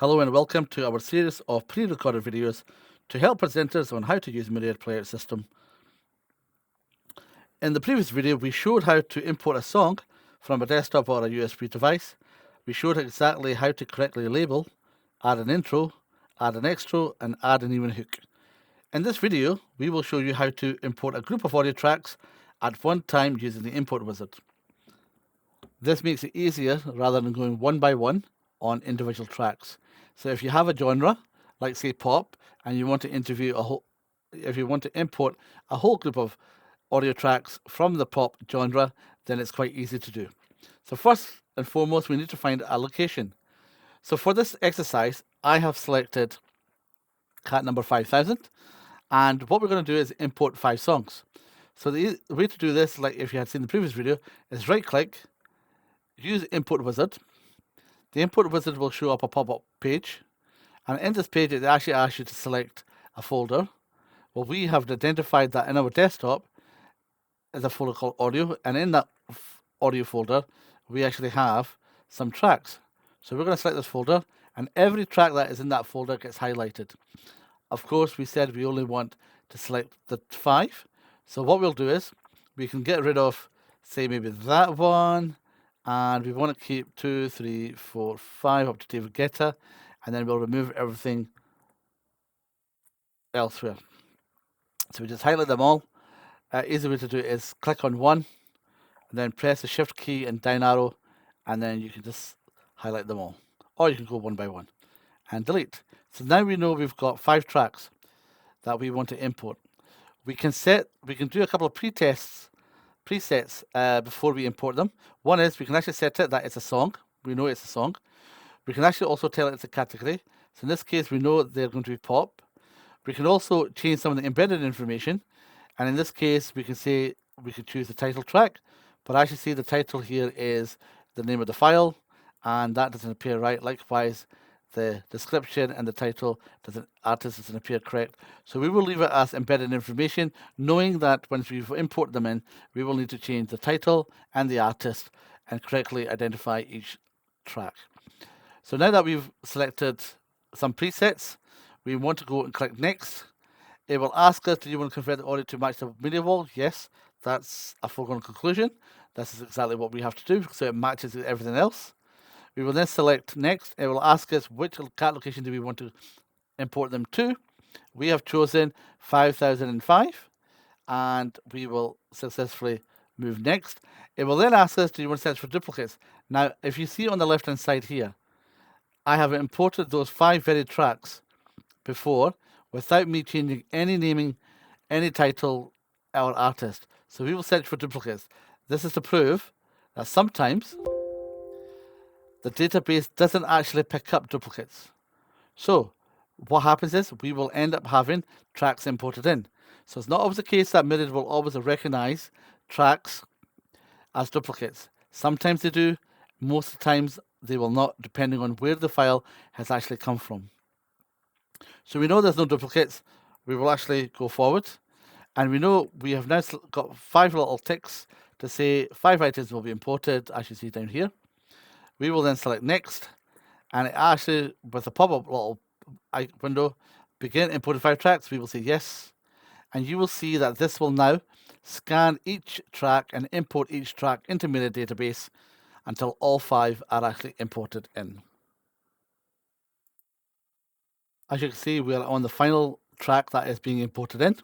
Hello and welcome to our series of pre-recorded videos to help presenters on how to use Myriad Player System. In the previous video, we showed how to import a song from a desktop or a USB device. We showed exactly how to correctly label, add an intro, add an extro, and add an even hook. In this video, we will show you how to import a group of audio tracks at one time using the import wizard. This makes it easier rather than going one by one on individual tracks. So if you have a genre, like say pop, and you want to if you want to import a whole group of audio tracks from the pop genre, then it's quite easy to do. So first and foremost, we need to find a location. So for this exercise, I have selected cat number 5000, and what we're going to do is import 5 songs. So the way to do this, like if you had seen the previous video, is right click, use import wizard. The import wizard will show up a pop-up page, and in this page it actually asks you to select a folder. Well, we have identified that in our desktop is a folder called audio, and in that audio folder we actually have some tracks. So we're going to select this folder, and every track that is in that folder gets highlighted. Of course, we said we only want to select the 5. So what we'll do is we can get rid of, say, maybe that one, and we want to keep 2, 3, 4, 5 up to David Guetta, and then we'll remove everything elsewhere. So we just highlight them all. Easy way to do it is click on one, and then press the shift key and down arrow, and then you can just highlight them all. Or you can go one by one and delete. So now we know we've got 5 tracks that we want to import. We can do a couple of presets before we import them. One is we can actually set it that it's a song. We know it's a song. We can actually also tell it it's a category. So in this case, we know they're going to be pop. We can also change some of the embedded information. And in this case, we can choose the title track. But actually see the title here is the name of the file, and that doesn't appear right. Likewise, the description and the title artist doesn't appear correct. So we will leave it as embedded information, knowing that once we import them in, we will need to change the title and the artist and correctly identify each track. So now that we've selected some presets, we want to go and click next. It will ask us, do you want to convert the audio to match the media wall? Yes, that's a foregone conclusion. This is exactly what we have to do, so it matches with everything else. We will then select next. It will ask us which cat location do we want to import them to. We have chosen 5005, and we will successfully move next. It will then ask us, do you want to search for duplicates? Now, if you see on the left-hand side here, I have imported those 5 very tracks before without me changing any naming, any title, or artist. So we will search for duplicates. This is to prove that sometimes the database doesn't actually pick up duplicates. So what happens is we will end up having tracks imported in. So it's not always the case that Myriad will always recognize tracks as duplicates. Sometimes they do, most of the times they will not, depending on where the file has actually come from. So we know there's no duplicates. We will actually go forward, and we know we have now got 5 little ticks to say 5 items will be imported, as you see down here. We will then select next, and it actually, with the pop-up little window, begin importing 5 tracks. We will say yes, and you will see that this will now scan each track and import each track into Myriad database until all 5 are actually imported in. As you can see, we are on the final track that is being imported in,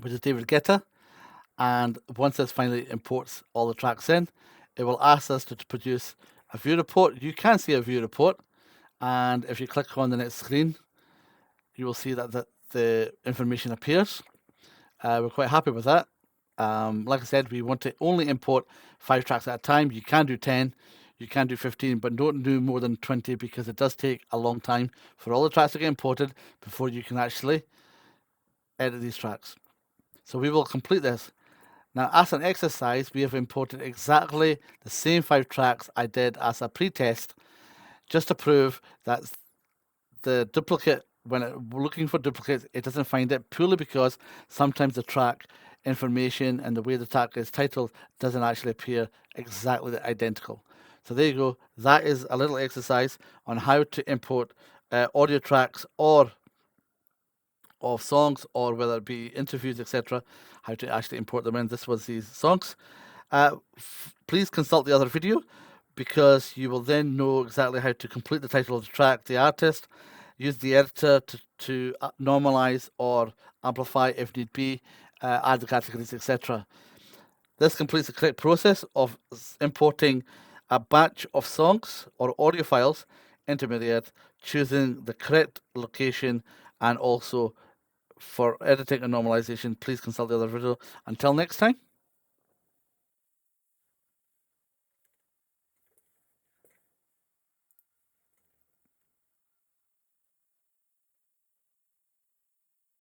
which is David Guetta. And once this finally imports all the tracks in, it will ask us to produce a view report. You can see a view report, and if you click on the next screen, you will see that the information appears. We're quite happy with that. Like I said, we want to only import 5 tracks at a time. You can do 10, you can do 15, but don't do more than 20 because it does take a long time for all the tracks to get imported before you can actually edit these tracks. So we will complete this. Now, as an exercise, we have imported exactly the same 5 tracks I did as a pre-test, just to prove that the duplicate, when we're looking for duplicates, it doesn't find it, purely because sometimes the track information and the way the track is titled doesn't actually appear exactly identical. So there you go. That is a little exercise on how to import audio tracks or of songs, or whether it be interviews, etc., how to actually import them in. This was these songs. Please consult the other video, because you will then know exactly how to complete the title of the track, the artist, use the editor to normalize or amplify if need be, add the categories, etc. This completes the correct process of importing a batch of songs or audio files into Myriad, choosing the correct location, and also for editing and normalization, please consult the other video. Until next time.